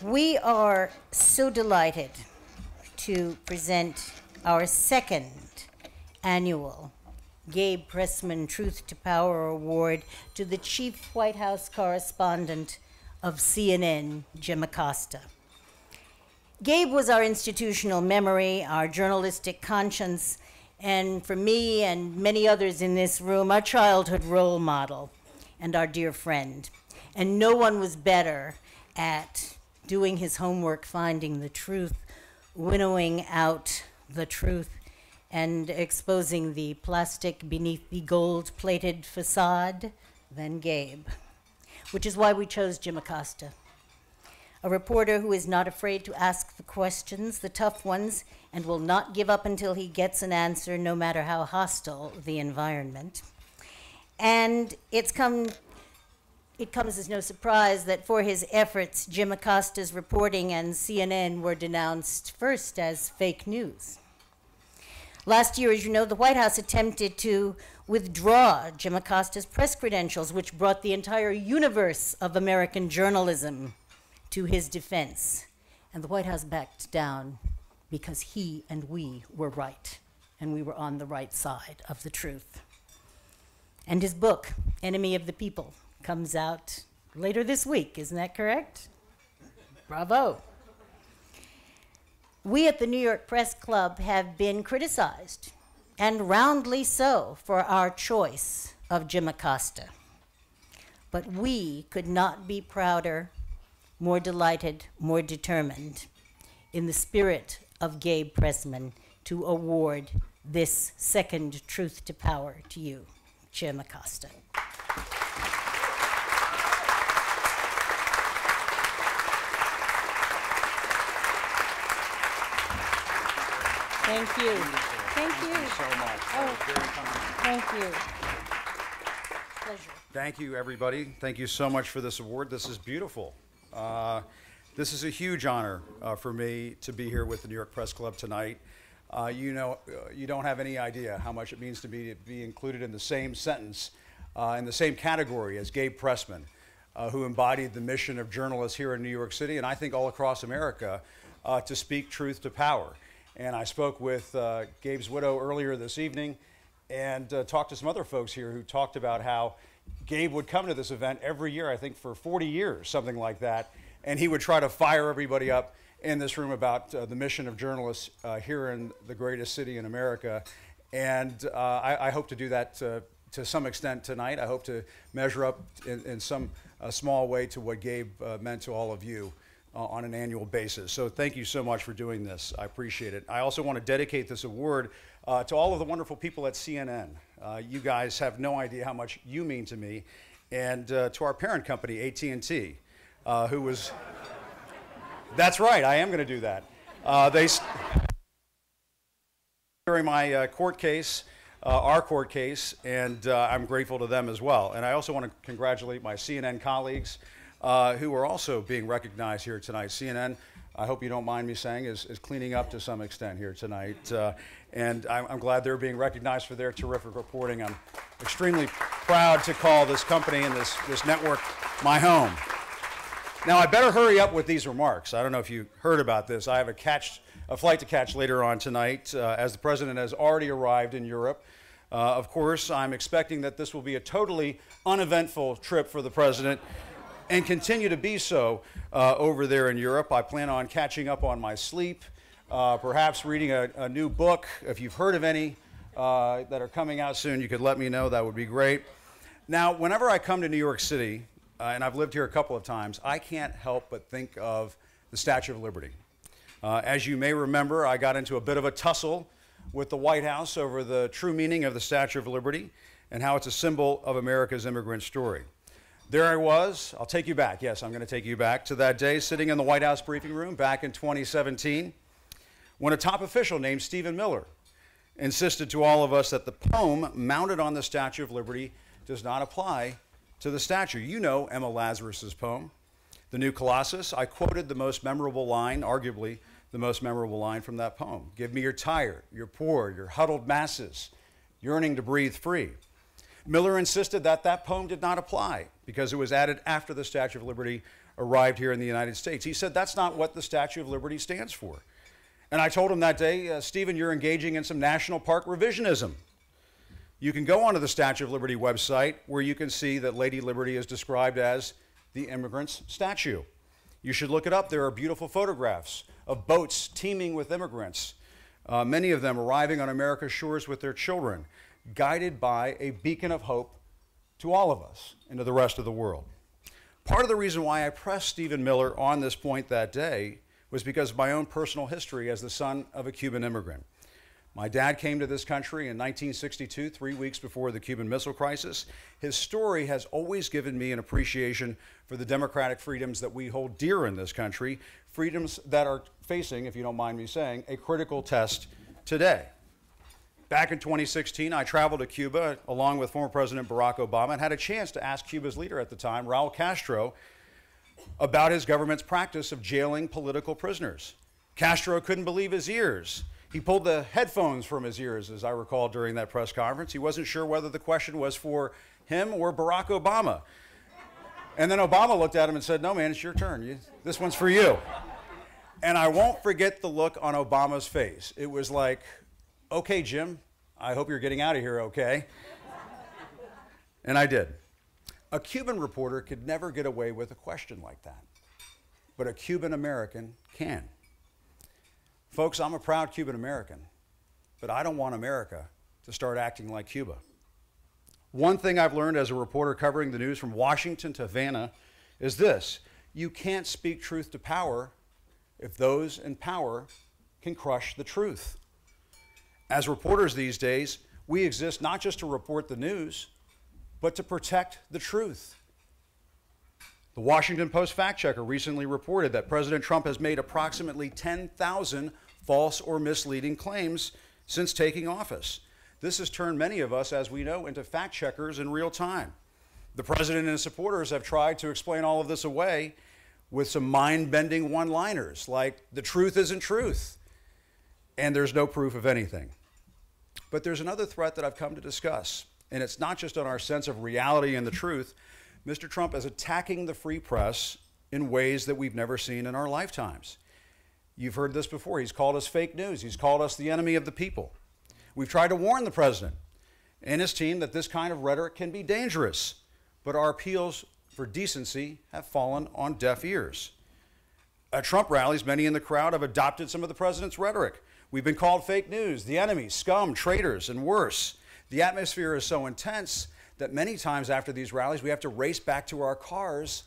We are so delighted to present our second annual Gabe Pressman Truth to Power Award to the chief White House correspondent of CNN, Jim Acosta. Gabe was our institutional memory, our journalistic conscience, and for me and many others in this room, our childhood role model and our dear friend. And no one was better at doing his homework, finding the truth, winnowing out the truth, and exposing the plastic beneath the gold-plated facade than Gabe, which is why we chose Jim Acosta, a reporter who is not afraid to ask the questions, the tough ones, and will not give up until he gets an answer, no matter how hostile the environment. And it comes as no surprise that for his efforts, Jim Acosta's reporting and CNN were denounced first as fake news. Last year, as you know, the White House attempted to withdraw Jim Acosta's press credentials, which brought the entire universe of American journalism to his defense. And the White House backed down because he and we were right, and we were on the right side of the truth. And his book, Enemy of the People, comes out later this week. Isn't that correct? Bravo. We at the New York Press Club have been criticized, and roundly so, for our choice of Jim Acosta. But we could not be prouder, more delighted, more determined, in the spirit of Gabe Pressman, to award this second Truth to Power to you, Jim Acosta. Thank you. Thank you. Thank you so much. Oh, Very kind. thank you. Pleasure. Thank you, everybody. Thank you so much for this award. This is beautiful. This is a huge honor for me to be here with the New York Press Club tonight. You know, you don't have any idea how much it means to me to be included in the same sentence, in the same category as Gabe Pressman, who embodied the mission of journalists here in New York City, and I think all across America, to speak truth to power. And I spoke with Gabe's widow earlier this evening and talked to some other folks here who talked about how Gabe would come to this event every year, I think for 40 years, something like that, and he would try to fire everybody up in this room about the mission of journalists here in the greatest city in America. And I hope to do that to some extent tonight. I hope to measure up in some small way to what Gabe meant to all of you on an annual basis. So thank you so much for doing this. I appreciate it. I also want to dedicate this award to all of the wonderful people at CNN. You guys have no idea how much you mean to me. And to our parent company, AT&T, who was... That's right, I am going to do that. During my court case, our court case, and I'm grateful to them as well. And I also want to congratulate my CNN colleagues who are also being recognized here tonight. CNN, I hope you don't mind me saying, is cleaning up to some extent here tonight. And I'm glad they're being recognized for their terrific reporting. I'm extremely proud to call this company and this network my home. Now, I better hurry up with these remarks. I don't know if you heard about this. I have a flight to catch later on tonight, as the president has already arrived in Europe. Of course, I'm expecting that this will be a totally uneventful trip for the president and continue to be so over there in Europe. I plan on catching up on my sleep, perhaps reading a new book. If you've heard of any that are coming out soon, you could let me know. That would be great. Now, whenever I come to New York City, and I've lived here a couple of times, I can't help but think of the Statue of Liberty. As you may remember, I got into a bit of a tussle with the White House over the true meaning of the Statue of Liberty and how it's a symbol of America's immigrant story. There I was. I'll take you back. Yes, I'm going to take you back to that day, sitting in the White House briefing room back in 2017, when a top official named Stephen Miller insisted to all of us that the poem mounted on the Statue of Liberty does not apply to the statue. You know Emma Lazarus's poem, The New Colossus. I quoted the most memorable line, arguably the most memorable line from that poem. Give me your tired, your poor, your huddled masses, yearning to breathe free. Miller insisted that that poem did not apply because it was added after the Statue of Liberty arrived here in the United States. He said that's not what the Statue of Liberty stands for. And I told him that day, Stephen, you're engaging in some national park revisionism. You can go onto the Statue of Liberty website where you can see that Lady Liberty is described as the immigrant's statue. You should look it up. There are beautiful photographs of boats teeming with immigrants, many of them arriving on America's shores with their children, guided by a beacon of hope to all of us and to the rest of the world. Part of the reason why I pressed Stephen Miller on this point that day was because of my own personal history as the son of a Cuban immigrant. My dad came to this country in 1962, 3 weeks before the Cuban Missile Crisis. His story has always given me an appreciation for the democratic freedoms that we hold dear in this country, freedoms that are facing, if you don't mind me saying, a critical test today. Back in 2016, I traveled to Cuba along with former President Barack Obama and had a chance to ask Cuba's leader at the time, Raul Castro, about his government's practice of jailing political prisoners. Castro couldn't believe his ears. He pulled the headphones from his ears, as I recall, during that press conference. He wasn't sure whether the question was for him or Barack Obama. And then Obama looked at him and said, no, man, it's your turn. This one's for you. And I won't forget the look on Obama's face. It was like, okay, Jim, I hope you're getting out of here okay. And I did. A Cuban reporter could never get away with a question like that. But a Cuban American can. Folks, I'm a proud Cuban American, but I don't want America to start acting like Cuba. One thing I've learned as a reporter covering the news from Washington to Havana is this: you can't speak truth to power if those in power can crush the truth. As reporters these days, we exist not just to report the news, but to protect the truth. The Washington Post fact checker recently reported that President Trump has made approximately 10,000 false or misleading claims since taking office. This has turned many of us, as we know, into fact checkers in real time. The president and his supporters have tried to explain all of this away with some mind-bending one-liners like, the truth isn't truth, and there's no proof of anything. But there's another threat that I've come to discuss, and it's not just on our sense of reality and the truth. Mr. Trump is attacking the free press in ways that we've never seen in our lifetimes. You've heard this before. He's called us fake news. He's called us the enemy of the people. We've tried to warn the president and his team that this kind of rhetoric can be dangerous, but our appeals for decency have fallen on deaf ears. At Trump rallies, many in the crowd have adopted some of the president's rhetoric. We've been called fake news, the enemy, scum, traitors, and worse. The atmosphere is so intense that many times after these rallies, we have to race back to our cars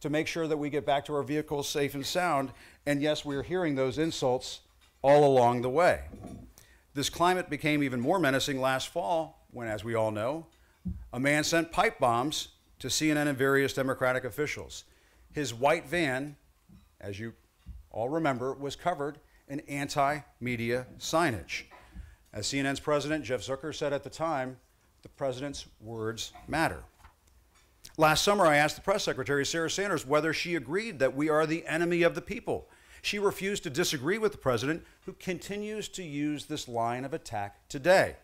to make sure that we get back to our vehicles safe and sound. And yes, we're hearing those insults all along the way. This climate became even more menacing last fall when, as we all know, a man sent pipe bombs to CNN and various Democratic officials. His white van, as you all remember, was covered in anti-media signage. As CNN's president, Jeff Zucker, said at the time, the president's words matter. Last summer, I asked the press secretary, Sarah Sanders, whether she agreed that we are the enemy of the people. She refused to disagree with the president, who continues to use this line of attack today.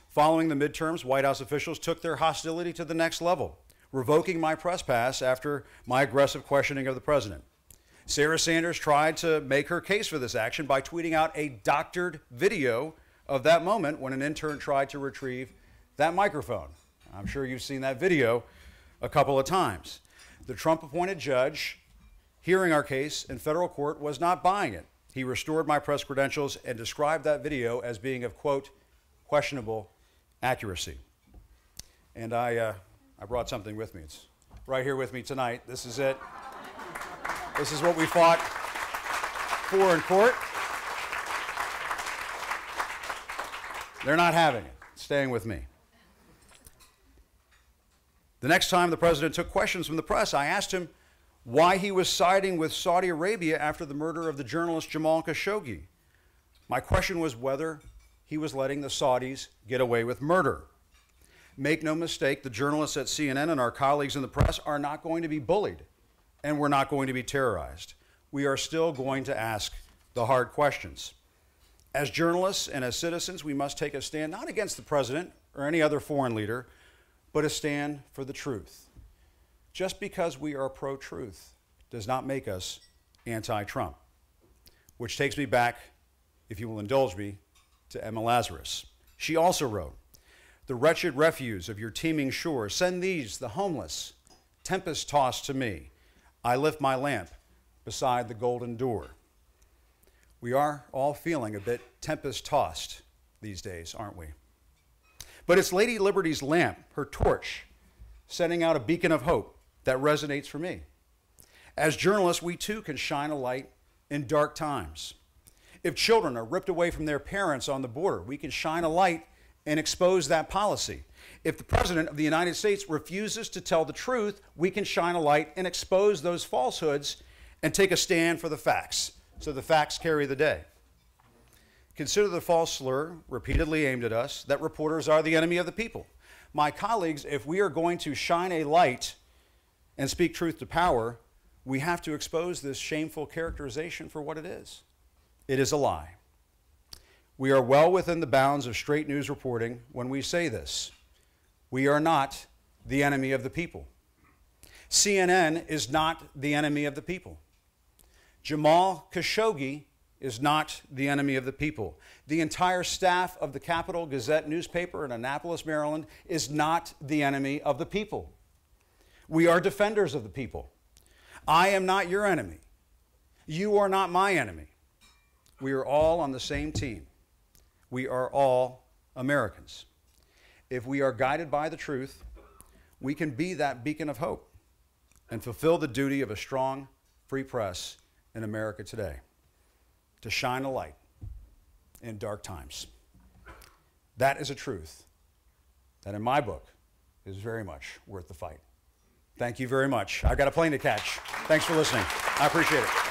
Following the midterms, White House officials took their hostility to the next level, revoking my press pass after my aggressive questioning of the president. Sarah Sanders tried to make her case for this action by tweeting out a doctored video of that moment when an intern tried to retrieve that microphone. I'm sure you've seen that video a couple of times. The Trump-appointed judge hearing our case in federal court was not buying it. He restored my press credentials and described that video as being of, quote, questionable accuracy. And I brought something with me. It's right here with me tonight. This is it. This is what we fought for in court. They're not having it. It's staying with me. The next time the president took questions from the press, I asked him why he was siding with Saudi Arabia after the murder of the journalist Jamal Khashoggi. My question was whether he was letting the Saudis get away with murder. Make no mistake, the journalists at CNN and our colleagues in the press are not going to be bullied, and we're not going to be terrorized. We are still going to ask the hard questions. As journalists and as citizens, we must take a stand not against the president or any other foreign leader, but a stand for the truth. just because we are pro-truth does not make us anti-Trump. Which takes me back, if you will indulge me, to Emma Lazarus. She also wrote, "The wretched refuse of your teeming shores, send these, the homeless, tempest-tossed to me. I lift my lamp beside the golden door." We are all feeling a bit tempest-tossed these days, aren't we? But it's Lady Liberty's lamp, her torch, sending out a beacon of hope that resonates for me. As journalists, we too can shine a light in dark times. If children are ripped away from their parents on the border, we can shine a light and expose that policy. If the President of the United States refuses to tell the truth, we can shine a light and expose those falsehoods and take a stand for the facts, so the facts carry the day. Consider the false slur repeatedly aimed at us that reporters are the enemy of the people. My colleagues, if we are going to shine a light and speak truth to power, we have to expose this shameful characterization for what it is. It is a lie. We are well within the bounds of straight news reporting when we say this. We are not the enemy of the people. CNN is not the enemy of the people. Jamal Khashoggi is not the enemy of the people. The entire staff of the Capital Gazette newspaper in Annapolis, Maryland, is not the enemy of the people. We are defenders of the people. I am not your enemy. You are not my enemy. We are all on the same team. We are all Americans. If we are guided by the truth, we can be that beacon of hope and fulfill the duty of a strong, free press in America today, to shine a light in dark times. That is a truth that, in my book, is very much worth the fight. Thank you very much. I've got a plane to catch. Thanks for listening. I appreciate it.